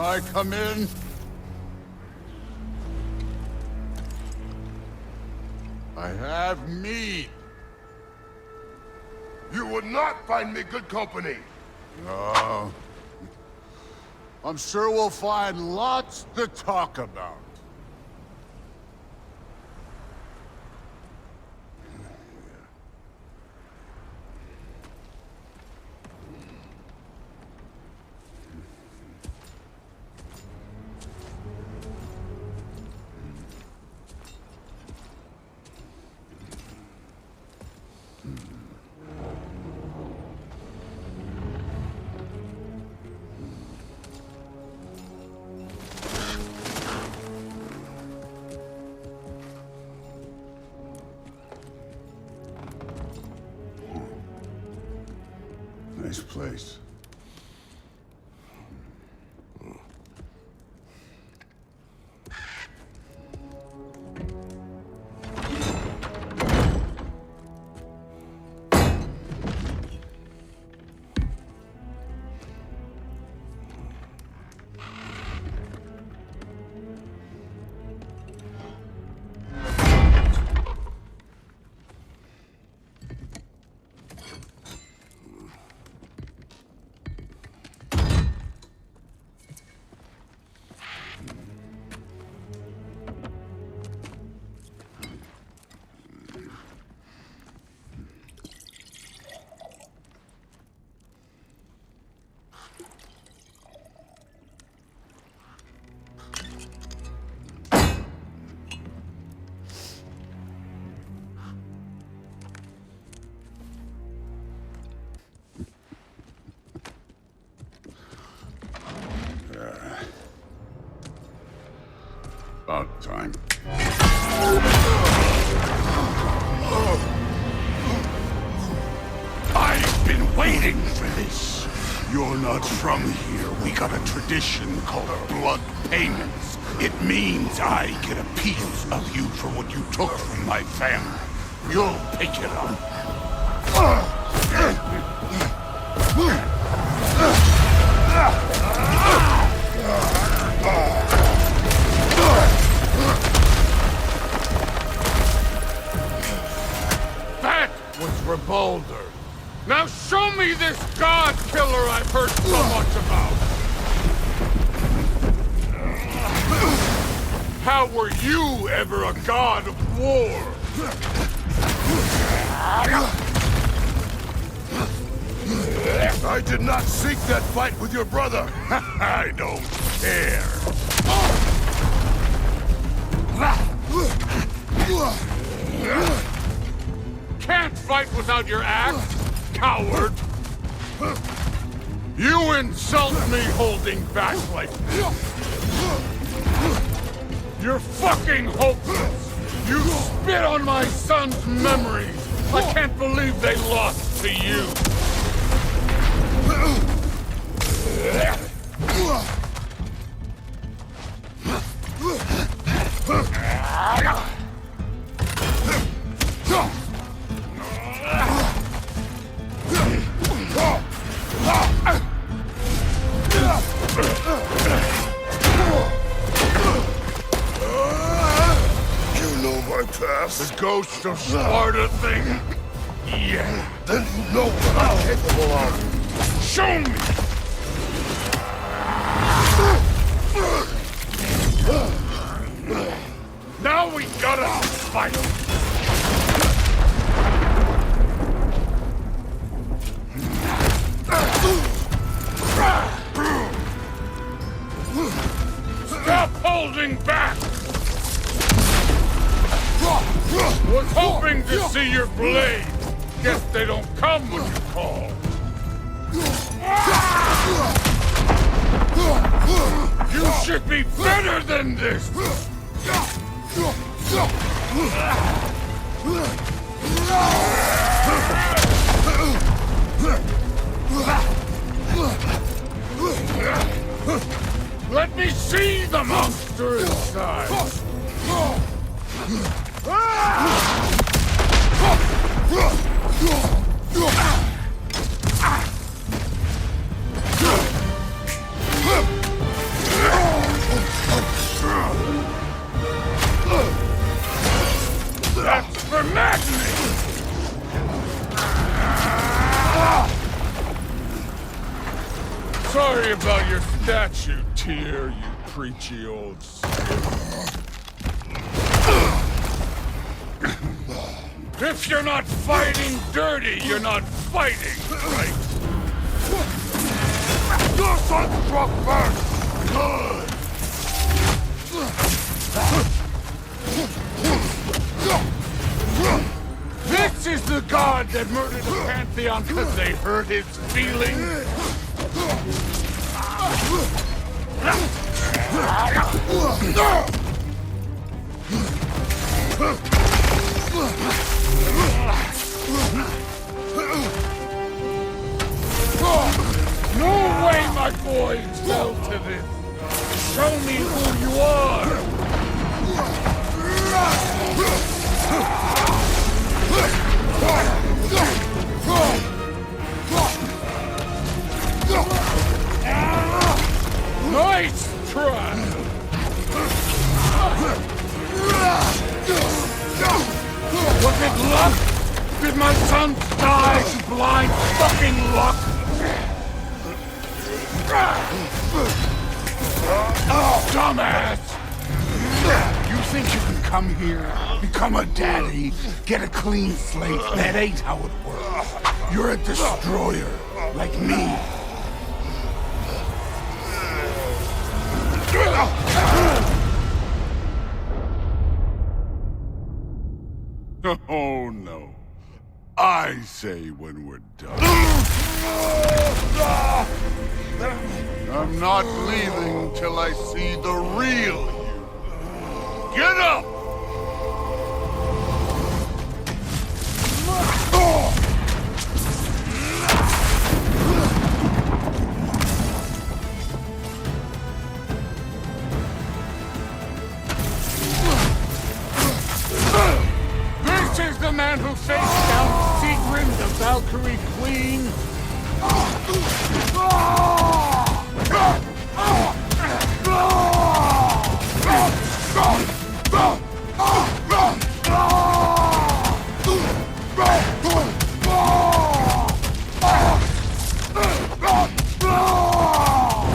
I come in? I have meat. You would not find me good company. No. I'm sure we'll find lots to talk about. Nice place. About time. I've been waiting for this. You're not from here. We got a tradition called blood payments. It means I get a piece of you for what you took from my family. You'll pick it up. That was for Boulder. Now show me this god killer I've heard so much about. How were you ever a god of war? I did not seek that fight with your brother. I don't care. Can't fight without your axe, coward! You insult me holding back like this! You're fucking hopeless! You spit on my son's memories! I can't believe they lost to you! The ghost of Sparta thing? Yeah. Then you know what I'm capable of. Show me! Now we gotta fight! Stop holding back! Was hoping to see your blade. Guess they don't come when you call. You should be better than this! Let me see the monster inside! Sorry about your statue, Tyr, you preachy old skip. If you're not fighting dirty, you're not fighting, right? Your son struck first! Good! This is the god that murdered the Pantheon because they hurt his feelings? No way my boys fell to this! Show me who you are! Nice try! Was it luck? Did my son die to blind fucking luck? Dumbass! You think you can come here, become a daddy, get a clean slate? That ain't how it works. You're a destroyer, like me. Oh, no. I say when we're done. I'm not leaving till I see the real you. Get up! This is the man who faced down Sigrun, the Valkyrie Queen.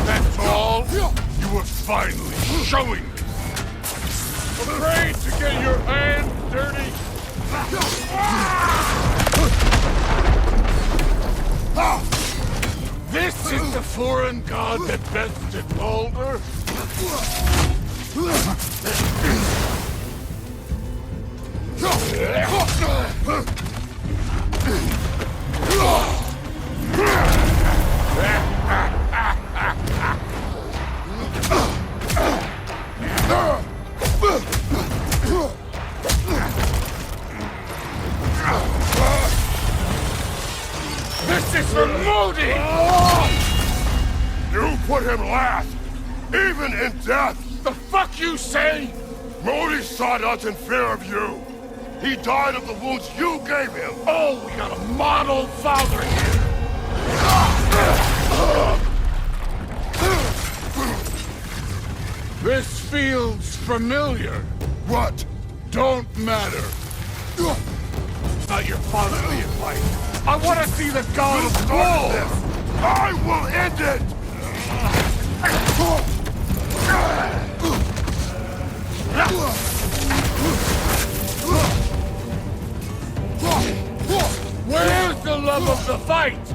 That's all? You were finally showing me. Afraid to get your hands dirty? This is the foreign god that bested Baldur? This is for Modi! You put him last, even in death! The fuck you say? Modi sought us in fear of you. He died of the wounds you gave him. Oh, we got a model father here! This feels familiar. What? Don't matter. Not your fatherly advice. I want to see the god of war! I will end it! Where's the love of the fight?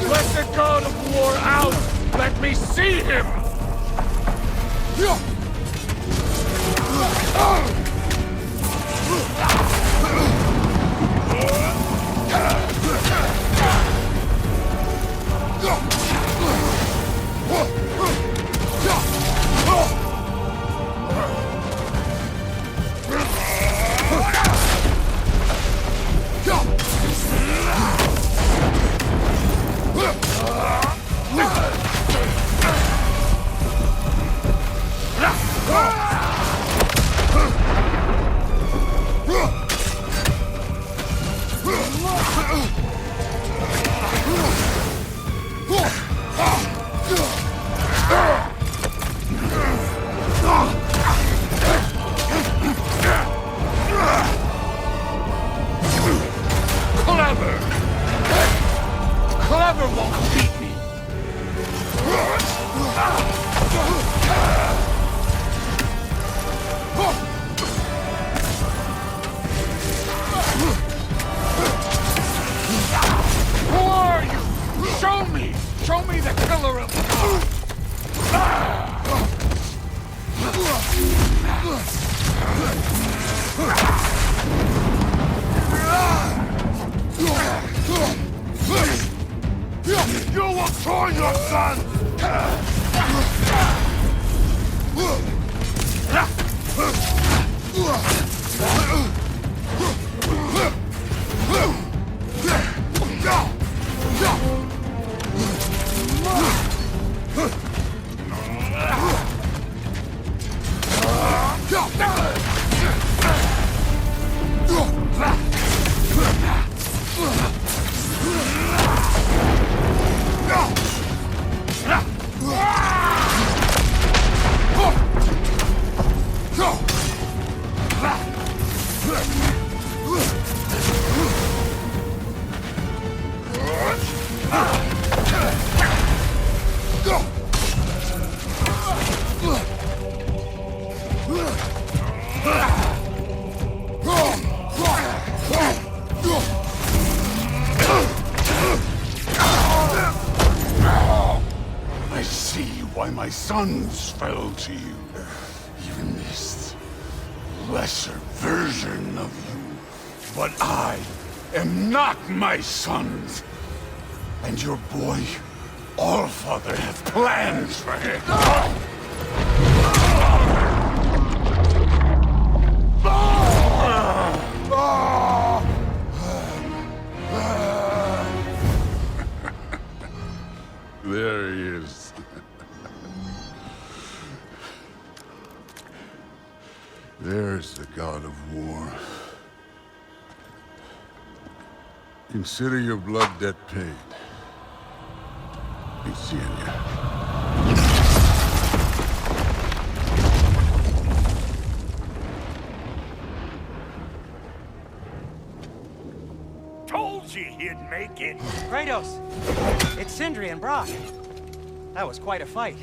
Let the god of war out! Let me see him! I see why my sons fell to you. Even this lesser version of you. But I am not my sons. And your boy, Allfather, have plans for him. There he is. There's the god of war. Consider your blood debt paid. Be seeing you. Told you he'd make it. Kratos! It's Sindri and Brock. That was quite a fight.